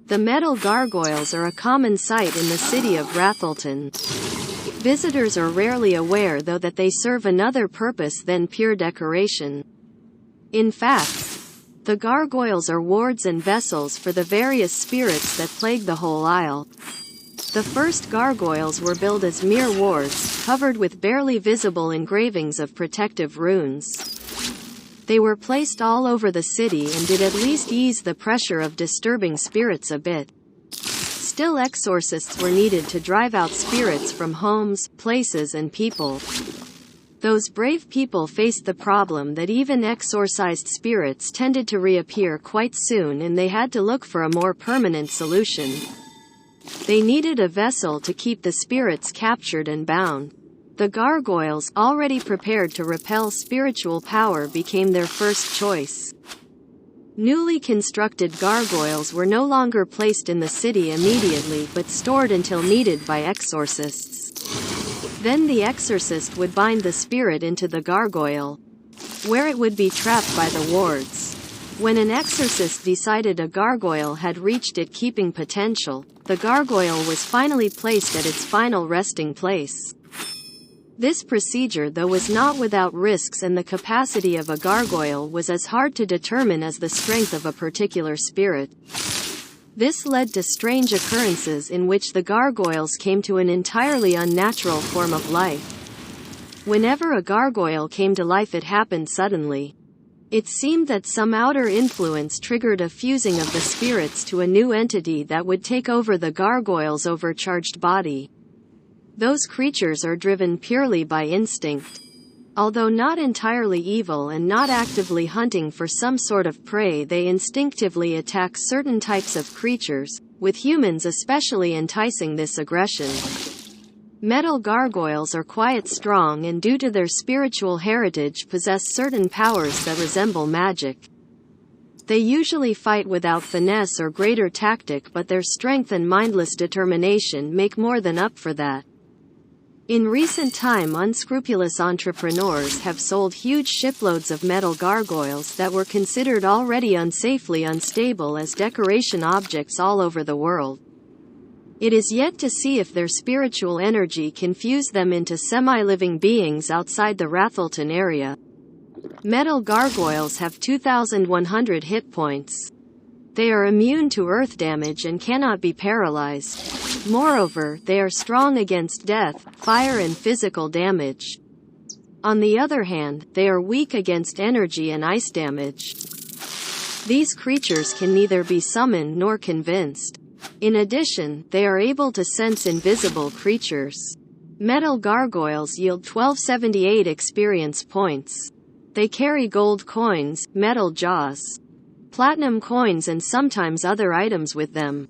The metal gargoyles are a common sight in the city of Rathleton. Visitors are rarely aware though that they serve another purpose than pure decoration. In fact, the gargoyles are wards and vessels for the various spirits that plague the whole isle. The first gargoyles were built as mere wards, covered with barely visible engravings of protective runes. They were placed all over the city and did at least ease the pressure of disturbing spirits a bit. Still, exorcists were needed to drive out spirits from homes, places and people. Those brave people faced the problem that even exorcised spirits tended to reappear quite soon, and they had to look for a more permanent solution. They needed a vessel to keep the spirits captured and bound. The gargoyles, already prepared to repel spiritual power, became their first choice. Newly constructed gargoyles were no longer placed in the city immediately but stored until needed by exorcists. Then the exorcist would bind the spirit into the gargoyle, where it would be trapped by the wards. When an exorcist decided a gargoyle had reached its keeping potential, the gargoyle was finally placed at its final resting place. This procedure, though, was not without risks, and the capacity of a gargoyle was as hard to determine as the strength of a particular spirit. This led to strange occurrences in which the gargoyles came to an entirely unnatural form of life. Whenever a gargoyle came to life, it happened suddenly. It seemed that some outer influence triggered a fusing of the spirits to a new entity that would take over the gargoyle's overcharged body. Those creatures are driven purely by instinct. Although not entirely evil and not actively hunting for some sort of prey, they instinctively attack certain types of creatures, with humans especially enticing this aggression. Metal gargoyles are quite strong and, due to their spiritual heritage, possess certain powers that resemble magic. They usually fight without finesse or greater tactic, but their strength and mindless determination make more than up for that. In recent time, unscrupulous entrepreneurs have sold huge shiploads of metal gargoyles that were considered already unsafely unstable as decoration objects all over the world. It is yet to see if their spiritual energy can fuse them into semi-living beings outside the Rathleton area. Metal gargoyles have 2,100 hit points. They are immune to earth damage and cannot be paralyzed. Moreover, they are strong against death, fire and physical damage. On the other hand, they are weak against energy and ice damage. These creatures can neither be summoned nor convinced. In addition, they are able to sense invisible creatures. Metal gargoyles yield 1278 experience points. They carry gold coins, metal jaws, platinum coins and sometimes other items with them.